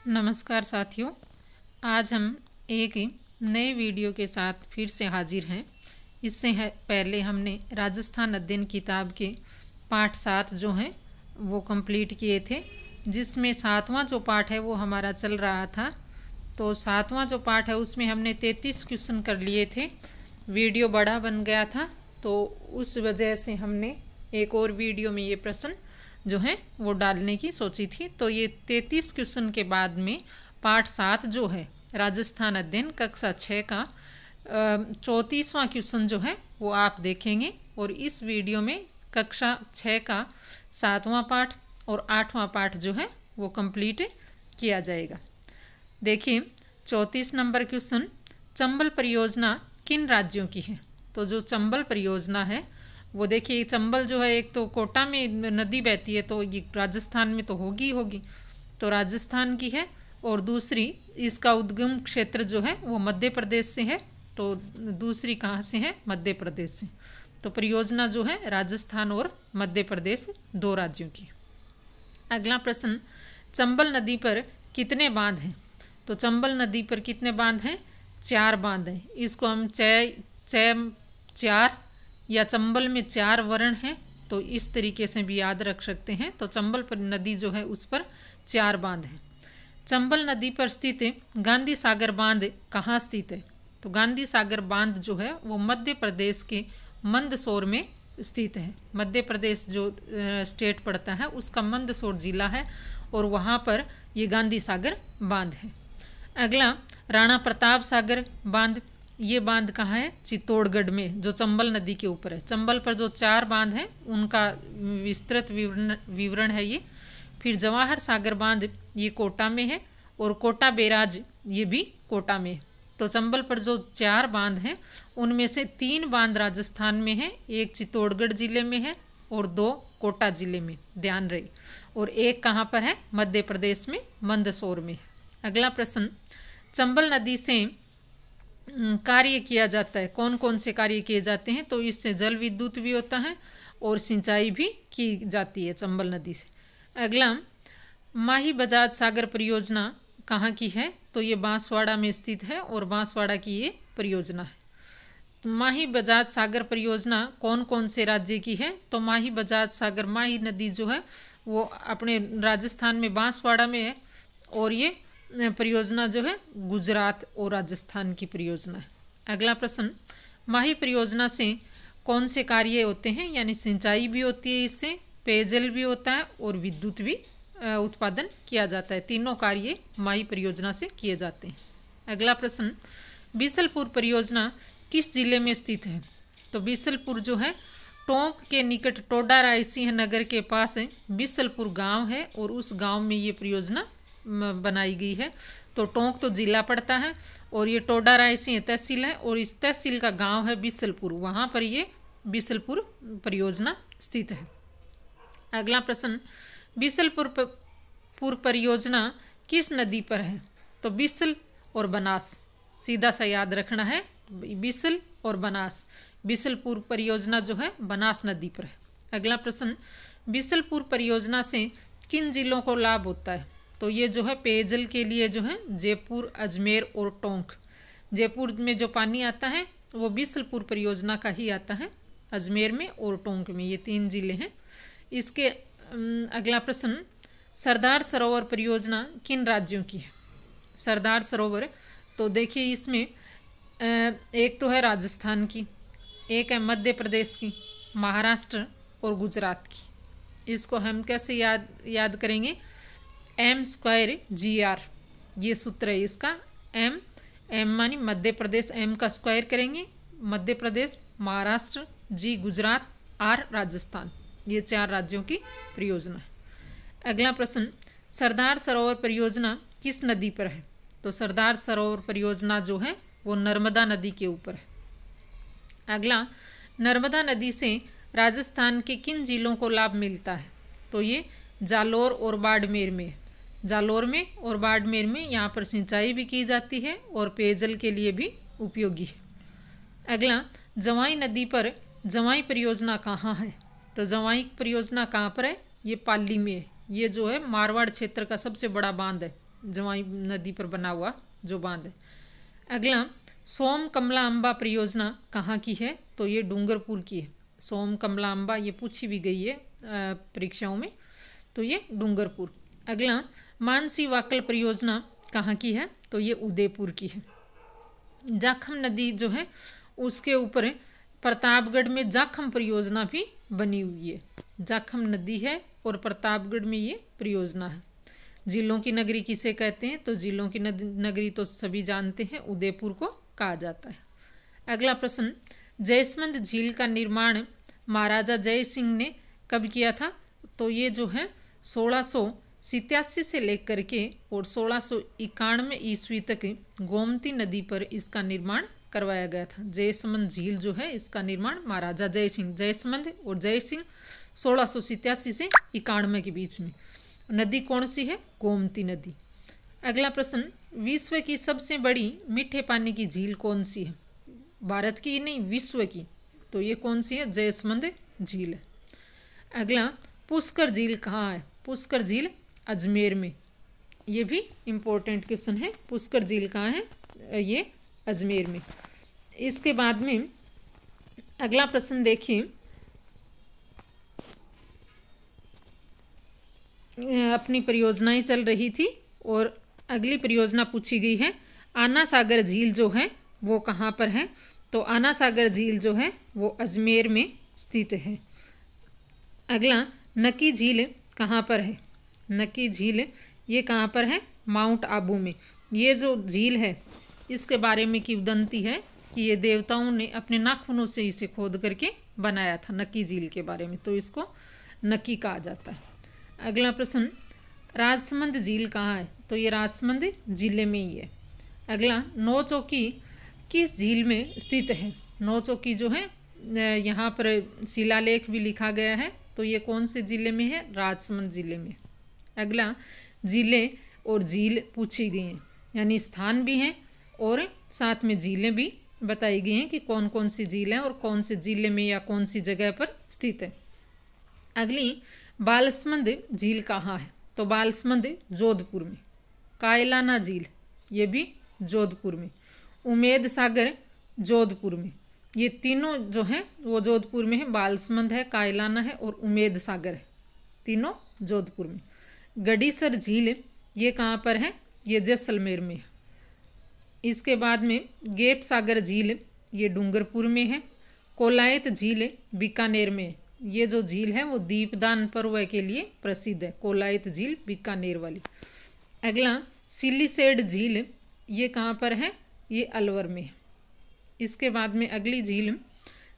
नमस्कार साथियों, आज हम एक नए वीडियो के साथ फिर से हाजिर हैं। इससे पहले हमने राजस्थान अध्ययन किताब के पाठ 7 जो हैं वो कंप्लीट किए थे, जिसमें 7वां जो पाठ है वो हमारा चल रहा था। तो 7वां जो पाठ है उसमें हमने 33 क्वेश्चन कर लिए थे। वीडियो बड़ा बन गया था तो उस वजह से हमने एक और वीडियो में ये प्रश्न जो है वो डालने की सोची थी। तो ये 33 क्वेश्चन के बाद में पाठ 7 जो है राजस्थान अध्ययन कक्षा 6 का 34वां क्वेश्चन जो है वो आप देखेंगे। और इस वीडियो में कक्षा 6 का 7वां पाठ और 8वां पाठ जो है वो कंप्लीट किया जाएगा। देखिए 34 नंबर क्वेश्चन, चंबल परियोजना किन राज्यों की है? तो जो चंबल परियोजना है वो देखिए, चंबल जो है एक तो कोटा में नदी बहती है तो ये राजस्थान में तो होगी, तो राजस्थान की है। और दूसरी इसका उद्गम क्षेत्र जो है वो मध्य प्रदेश से है, तो दूसरी कहाँ से है? मध्य प्रदेश से। तो परियोजना जो है राजस्थान और मध्य प्रदेश 2 राज्यों की। अगला प्रश्न, चंबल नदी पर कितने बांध हैं? तो चंबल नदी पर कितने बांध हैं? 4 बांध हैं। इसको हम 4 या चंबल में 4 वर्ण हैं तो इस तरीके से भी याद रख सकते हैं। तो चंबल पर नदी जो है उस पर 4 बांध हैं। चंबल नदी पर स्थित गांधी सागर बांध कहाँ स्थित है? तो गांधी सागर बांध जो है वो मध्य प्रदेश के मंदसौर में स्थित है। मध्य प्रदेश जो स्टेट पड़ता है उसका मंदसौर जिला है और वहाँ पर ये गांधी सागर बांध है। अगला, राणा प्रताप सागर बांध, ये बांध कहाँ है? चित्तौड़गढ़ में, जो चंबल नदी के ऊपर है। चंबल पर जो 4 बांध हैं उनका विस्तृत विवरण है ये। फिर जवाहर सागर बांध ये कोटा में है और कोटा बैराज ये भी कोटा में है। तो चंबल पर जो 4 बांध हैं उनमें से 3 बांध राजस्थान में है, एक चित्तौड़गढ़ जिले में है और 2 कोटा जिले में, ध्यान रहे। और एक कहाँ पर है? मध्य प्रदेश में मंदसौर में। अगला प्रश्न, चंबल नदी से कार्य किया जाता है, कौन कौन से कार्य किए जाते हैं? तो इससे जल विद्युत भी होता है और सिंचाई भी की जाती है चंबल नदी से। अगला, माही बजाज सागर परियोजना कहाँ की है? तो ये बांसवाड़ा में स्थित है और बांसवाड़ा की ये परियोजना है। तो माही बजाज सागर परियोजना कौन कौन से राज्य की है? तो माही बजाज सागर, माही नदी जो है वो अपने राजस्थान में बांसवाड़ा में है और ये परियोजना जो है गुजरात और राजस्थान की परियोजना है। अगला प्रश्न, माही परियोजना से कौन से कार्य होते हैं? यानी सिंचाई भी होती है, इससे पेयजल भी होता है और विद्युत भी उत्पादन किया जाता है। तीनों कार्य माही परियोजना से किए जाते हैं। अगला प्रश्न, बीसलपुर परियोजना किस जिले में स्थित है? तो बीसलपुर जो है टोंक के निकट टोडा रायसिंह नगर के पास बीसलपुर गांव है और उस गांव में ये परियोजना बनाई गई है। तो टोंक तो जिला पड़ता है और ये टोडा रायसिंह तहसील है और इस तहसील का गांव है बीसलपुर, वहाँ पर ये बीसलपुर परियोजना स्थित है। अगला प्रश्न, बीसलपुर परियोजना किस नदी पर है? तो बीसल और बनास, सीधा सा याद रखना है, बीसल और बनास। बीसलपुर परियोजना जो है बनास नदी पर है। अगला प्रश्न, बीसलपुर परियोजना से किन जिलों को लाभ होता है? तो ये जो है पेयजल के लिए जो है जयपुर, अजमेर और टोंक। जयपुर में जो पानी आता है वो बीसलपुर परियोजना का ही आता है, अजमेर में और टोंक में, ये 3 जिले हैं इसके। अगला प्रश्न, सरदार सरोवर परियोजना किन राज्यों की है? सरदार सरोवर, तो देखिए इसमें एक तो है राजस्थान की, एक है मध्य प्रदेश की, महाराष्ट्र और गुजरात की। इसको हम कैसे याद करेंगे? M²GR, ये सूत्र है इसका। M मानी मध्य प्रदेश, M का स्क्वायर करेंगे मध्य प्रदेश, महाराष्ट्र, G गुजरात, R राजस्थान, ये 4 राज्यों की परियोजना है। अगला प्रश्न, सरदार सरोवर परियोजना किस नदी पर है? तो सरदार सरोवर परियोजना जो है वो नर्मदा नदी के ऊपर है। अगला, नर्मदा नदी से राजस्थान के किन जिलों को लाभ मिलता है? तो ये जालोर और बाड़मेर में, जालोर में और बाड़मेर में यहाँ पर सिंचाई भी की जाती है और पेयजल के लिए भी उपयोगी है। अगला, जवाई नदी पर जवाई परियोजना कहाँ है? तो जवाई परियोजना कहाँ पर है? ये पाली में है। ये जो है मारवाड़ क्षेत्र का सबसे बड़ा बांध है जवाई नदी पर बना हुआ जो बांध है। अगला, सोम कमला अम्बा परियोजना कहाँ की है? तो ये डूंगरपुर की है। सोम कमला अम्बा ये पूछी भी गई है परीक्षाओं में, तो ये डूंगरपुर। अगला, मानसी वाकल परियोजना कहाँ की है? तो ये उदयपुर की है। जाखम नदी जो है उसके ऊपर प्रतापगढ़ में जाखम परियोजना भी बनी हुई है। जाखम नदी है और प्रतापगढ़ में ये परियोजना है। झीलों की नगरी किसे कहते हैं? तो झीलों की नगरी तो सभी जानते हैं, उदयपुर को कहा जाता है। अगला प्रश्न, जयसमंद झील का निर्माण महाराजा जय सिंह ने कब किया था? तो ये जो है 1687 से लेकर के और 1691 ईस्वी तक गोमती नदी पर इसका निर्माण करवाया गया था। जयसमंद झील जो है इसका निर्माण महाराजा जय सिंह, जयसमंद और जय सिंह 1687 से 91 के बीच में। नदी कौन सी है? गोमती नदी। अगला प्रश्न, विश्व की सबसे बड़ी मीठे पानी की झील कौन सी है? भारत की नहीं, विश्व की। तो ये कौन सी है? जयसमंद झील है। अगला, पुष्कर झील कहाँ है? पुष्कर झील अजमेर में। ये भी इम्पोर्टेंट क्वेश्चन है। पुष्कर झील कहाँ है? ये अजमेर में। इसके बाद में अगला प्रश्न देखिए, अपनी परियोजनाएं चल रही थी और अगली परियोजना पूछी गई है, आना सागर झील जो है वो कहाँ पर है? तो आना सागर झील जो है वो अजमेर में स्थित है। अगला, नकी झील कहाँ पर है? नकी झील ये कहाँ पर है? माउंट आबू में। ये जो झील है इसके बारे में किंवदंती है कि ये देवताओं ने अपने नाखूनों से इसे खोद करके बनाया था, नकी झील के बारे में, तो इसको नकी कहा जाता है। अगला प्रश्न, राजसमंद झील कहाँ है? तो ये राजसमंद जिले में ही है। अगला, नौचौकी किस झील में स्थित है? नौचौकी जो है यहाँ पर शिलालेख भी लिखा गया है, तो ये कौन से जिले में है? राजसमंद जिले में। अगला, जिले और झील पूछी गई हैं, यानी स्थान भी हैं और साथ में झीलें भी बताई गई हैं कि कौन कौन सी झील है और कौन से जिले में या कौन सी जगह पर स्थित है। अगली, बालसमंद झील कहाँ है? तो बालसमंद जोधपुर में। कायलाना झील ये भी जोधपुर में। उमेद सागर जोधपुर में। ये तीनों जो हैं वो जोधपुर में है। बालसमंद है, कायलाना है और उमेद सागर है, तीनों जोधपुर में। गडीसर झील ये कहाँ पर है? ये जैसलमेर में है। इसके बाद में गेप सागर झील ये डूंगरपुर में है। कोलायत झील बीकानेर में है। ये जो झील है वो दीपदान पर्व के लिए प्रसिद्ध है, कोलायत झील बीकानेर वाली। अगला, सिलीसेड झील ये कहाँ पर है? ये अलवर में है। इसके बाद में अगली झील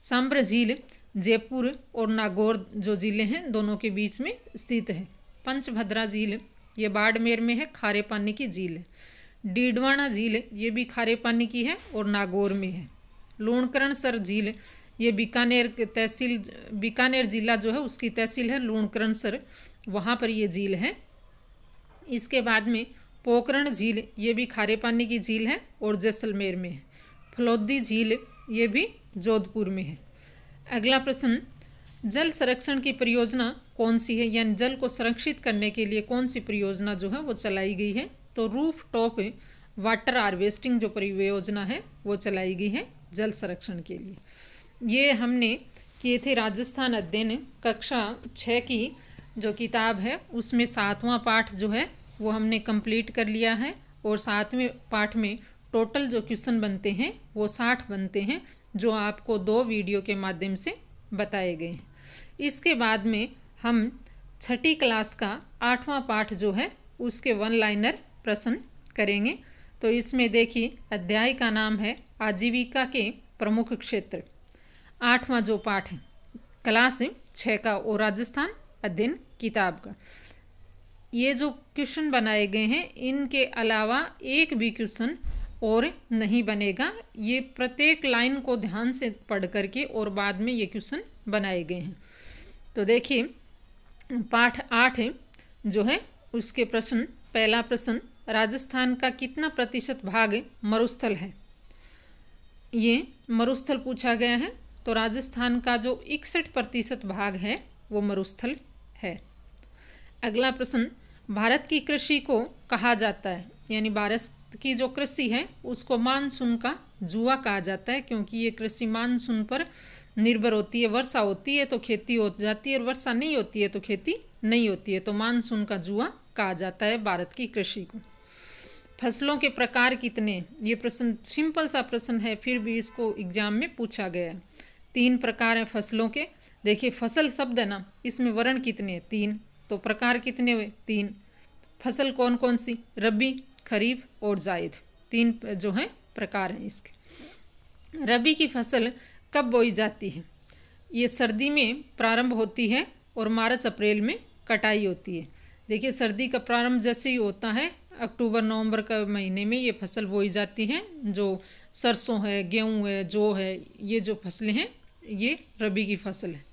सांभर झील जयपुर और नागौर जो जिले हैं दोनों के बीच में स्थित है। पंचभद्रा झील ये बाड़मेर में है, खारे पानी की झील है। डीडवाना झील ये भी खारे पानी की है और नागौर में है। लूणकरणसर झील ये बीकानेर जिला जो है उसकी तहसील है लूणकरणसर, वहाँ पर ये झील है। इसके बाद में पोखरण झील ये भी खारे पानी की झील है और जैसलमेर में है। फलोदी झील ये भी जोधपुर में है। अगला प्रश्न, जल संरक्षण की परियोजना कौन सी है? यानी जल को संरक्षित करने के लिए कौन सी परियोजना जो है वो चलाई गई है? तो रूफ टॉप वाटर हार्वेस्टिंग जो परियोजना है वो चलाई गई है जल संरक्षण के लिए। ये हमने किए थे राजस्थान अध्ययन कक्षा 6 की जो किताब है उसमें 7वां पाठ जो है वो हमने कंप्लीट कर लिया है और 7वें पाठ में टोटल जो क्वेश्चन बनते हैं वो 60 बनते हैं जो आपको 2 वीडियो के माध्यम से बताए गए हैं। इसके बाद में हम 6ठी क्लास का 8वां पाठ जो है उसके 1 लाइनर प्रश्न करेंगे। तो इसमें देखिए अध्याय का नाम है आजीविका के प्रमुख क्षेत्र। 8वां जो पाठ है क्लास 6 का और राजस्थान अध्ययन किताब का। ये जो क्वेश्चन बनाए गए हैं इनके अलावा एक भी क्वेश्चन और नहीं बनेगा। ये प्रत्येक लाइन को ध्यान से पढ़ करके और बाद में ये क्वेश्चन बनाए गए हैं। तो देखिए पाठ 8 जो है उसके प्रश्न, पहला प्रश्न, राजस्थान का कितना प्रतिशत भाग मरुस्थल है? ये मरुस्थल पूछा गया है। तो राजस्थान का जो 61% भाग है वो मरुस्थल है। अगला प्रश्न, भारत की कृषि को कहा जाता है, यानी भारत की जो कृषि है उसको मानसून का जुआ कहा जाता है, क्योंकि ये कृषि मानसून पर निर्भर होती है। वर्षा होती है तो खेती हो जाती है और वर्षा नहीं होती है तो खेती नहीं होती है, तो मानसून का जुआ कहा जाता है भारत की कृषि को। फसलों के प्रकार कितने, ये प्रश्न सिंपल सा प्रश्न है, फिर भी इसको एग्जाम में पूछा गया है। 3 प्रकार हैं फसलों के। देखिए फसल शब्द है ना, इसमें वर्ण कितने, 3, तो प्रकार कितने हुए, 3। फसल कौन कौन सी, रबी, खरीफ और जायद, 3 जो है प्रकार हैं इसके। रबी की फसल कब बोई जाती है, ये सर्दी में प्रारंभ होती है और मार्च अप्रैल में कटाई होती है। देखिए सर्दी का प्रारंभ जैसे ही होता है अक्टूबर नवंबर का महीने में ये फसल बोई जाती है। जो सरसों है, गेहूं है, जौ है, ये जो फसलें हैं ये रबी की फसल है।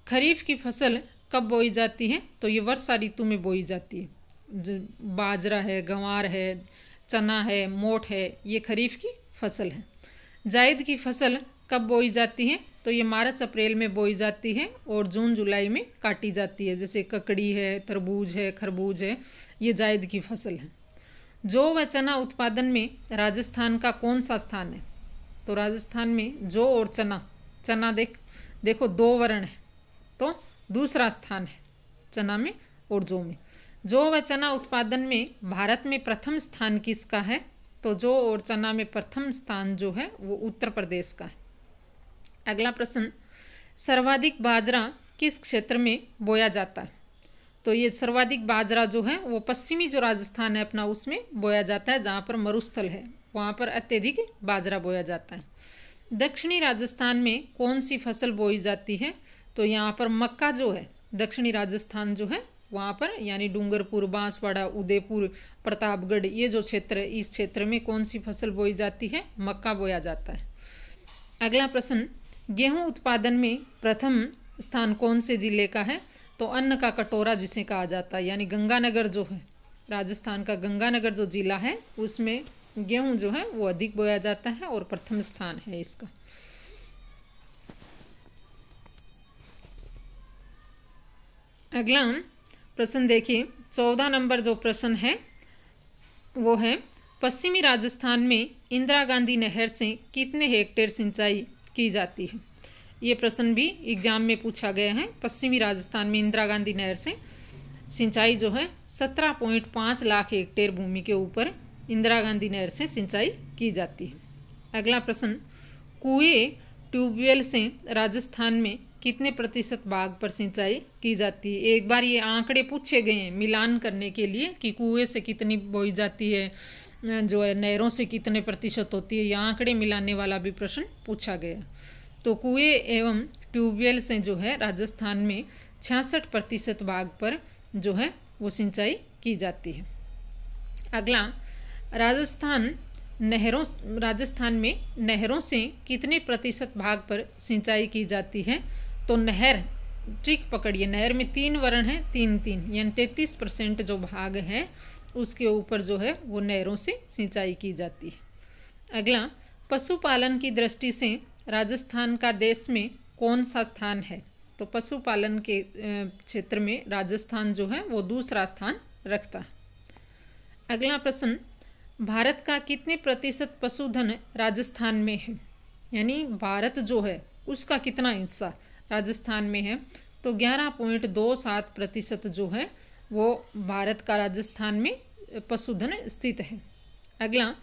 खरीफ की फसल कब बोई जाती है, तो ये वर्षा ऋतु में बोई जाती है। बाजरा है, गंवार है, चना है, मोठ है, ये खरीफ की फसल है। जायद की फसल कब बोई जाती है, तो ये मार्च अप्रैल में बोई जाती है और जून जुलाई में काटी जाती है। जैसे ककड़ी है, तरबूज है, खरबूज है, ये जायद की फसल है। जौ व चना उत्पादन में राजस्थान का कौन सा स्थान है, तो राजस्थान में जौ और चना देखो 2 वर्ण है तो दूसरा स्थान है चना में और जौ में। जौ व चना उत्पादन में भारत में प्रथम स्थान किसका है, तो जौ और चना में प्रथम स्थान जो है वो उत्तर प्रदेश का है। अगला प्रश्न, सर्वाधिक बाजरा किस क्षेत्र में बोया जाता है, तो ये सर्वाधिक बाजरा जो है वो पश्चिमी जो राजस्थान है अपना उसमें बोया जाता है, जहाँ पर मरुस्थल है वहाँ पर अत्यधिक बाजरा बोया जाता है। दक्षिणी राजस्थान में कौन सी फसल बोई जाती है, तो यहाँ पर मक्का जो है, दक्षिणी राजस्थान जो है वहाँ पर यानी डूंगरपुर, बांसवाड़ा, उदयपुर, प्रतापगढ़, ये जो क्षेत्र है इस क्षेत्र में कौन सी फसल बोई जाती है, मक्का बोया जाता है। अगला प्रश्न, गेहूं उत्पादन में प्रथम स्थान कौन से जिले का है, तो अन्न का कटोरा जिसे कहा जाता है, यानी गंगानगर जो है, राजस्थान का गंगानगर जो जिला है उसमें गेहूं जो है वो अधिक बोया जाता है और प्रथम स्थान है इसका। अगला प्रश्न देखिए, 14 नंबर जो प्रश्न है वो है, पश्चिमी राजस्थान में इंदिरा गांधी नहर से कितने हेक्टेयर सिंचाई की जाती है। ये प्रश्न भी एग्जाम में पूछा गया है। पश्चिमी राजस्थान में इंदिरा गांधी नहर से सिंचाई जो है 17.5 लाख हेक्टेयर भूमि के ऊपर इंदिरा गांधी नहर से सिंचाई की जाती है। अगला प्रश्न, कुएं ट्यूबवेल से राजस्थान में कितने प्रतिशत भाग पर सिंचाई की जाती है। एक बार ये आंकड़े पूछे गए हैं मिलान करने के लिए कि कुएं से कितनी बोई जाती है, जो है नहरों से कितने प्रतिशत होती है, ये आंकड़े मिलाने वाला भी प्रश्न पूछा गया। तो कुएं एवं ट्यूबवेल से जो है राजस्थान में 66% भाग पर जो है वो सिंचाई की जाती है। अगला, राजस्थान में नहरों से कितने प्रतिशत भाग पर सिंचाई की जाती है, तो नहर, ट्रिक पकड़िए, नहर में 3 वर्ण है, 3 यानी 33% जो भाग है उसके ऊपर जो है वो नहरों से सिंचाई की जाती है। अगला, पशुपालन की दृष्टि से राजस्थान का देश में कौन सा स्थान है, तो पशुपालन के क्षेत्र में राजस्थान जो है वो दूसरा स्थान रखता है। अगला प्रश्न, भारत का कितने प्रतिशत पशुधन राजस्थान में है, यानी भारत जो है उसका कितना हिस्सा राजस्थान में है, तो 11.27% जो है वो भारत का राजस्थान में पशुधन स्थित है। अगला,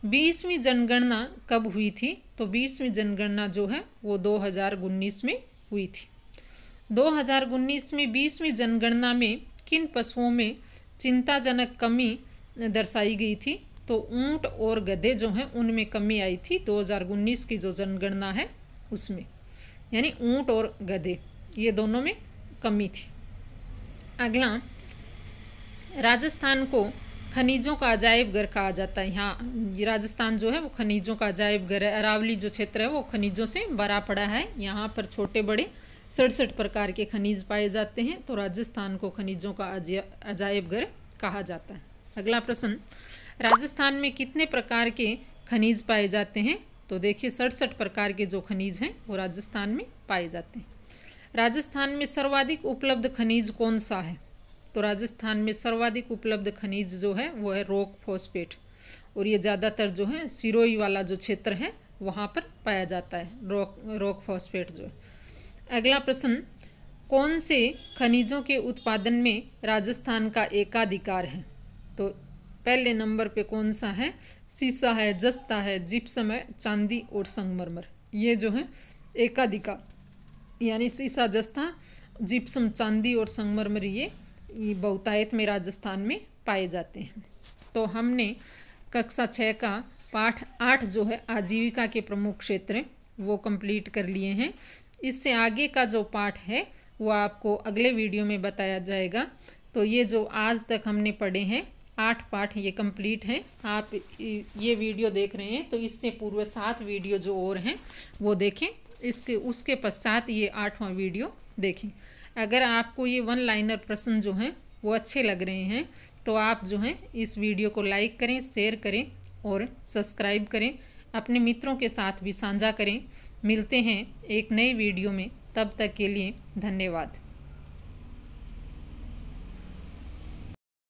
20वीं जनगणना कब हुई थी, तो 20वीं जनगणना जो है वो 2019 में हुई थी। 2019 में 20वीं जनगणना में किन पशुओं में चिंताजनक कमी दर्शाई गई थी, तो ऊंट और गधे जो हैं उनमें कमी आई थी 2019 की जो जनगणना है उसमें, यानी ऊंट और गधे ये दोनों में कमी थी। अगला, राजस्थान को खनिजों का अजायब घर कहा जाता है। यहाँ राजस्थान जो है वो खनिजों का अजायब घर है। अरावली जो क्षेत्र है वो खनिजों से भरा पड़ा है, यहाँ पर छोटे बड़े 67 प्रकार के खनिज पाए जाते हैं, तो राजस्थान को खनिजों का अजायब घर कहा जाता है। अगला प्रश्न, राजस्थान में कितने प्रकार के खनिज पाए जाते हैं, तो देखिए 67 प्रकार के जो खनिज हैं वो राजस्थान में पाए जाते हैं। राजस्थान में सर्वाधिक उपलब्ध खनिज कौन सा है, तो राजस्थान में सर्वाधिक उपलब्ध खनिज जो है वो है रॉक फॉस्फेट, और ये ज़्यादातर जो है सिरोही वाला जो क्षेत्र है वहाँ पर पाया जाता है रॉक फॉस्फेट जो है। अगला प्रश्न, कौन से खनिजों के उत्पादन में राजस्थान का एकाधिकार है? तो पहले नंबर पे कौन सा है? सीसा है, जस्ता है, जिप्सम है, चांदी और संगमरमर। ये जो है एकाधिकार, यानी सीसा, जस्ता, जिप्सम, चांदी और संगमरमर ये बहुतायत में राजस्थान में पाए जाते हैं। तो हमने कक्षा 6 का पाठ 8 जो है आजीविका के प्रमुख क्षेत्र वो कंप्लीट कर लिए हैं। इससे आगे का जो पाठ है वो आपको अगले वीडियो में बताया जाएगा। तो ये जो आज तक हमने पढ़े हैं 8 पाठ ये कंप्लीट हैं। आप ये वीडियो देख रहे हैं तो इससे पूर्व 7 वीडियो जो और हैं वो देखें, उसके पश्चात ये 8वां वीडियो देखें। अगर आपको ये 1 लाइनर प्रश्न जो हैं वो अच्छे लग रहे हैं तो आप जो है इस वीडियो को लाइक करें, शेयर करें और सब्सक्राइब करें, अपने मित्रों के साथ भी साझा करें। मिलते हैं एक नए वीडियो में, तब तक के लिए धन्यवाद।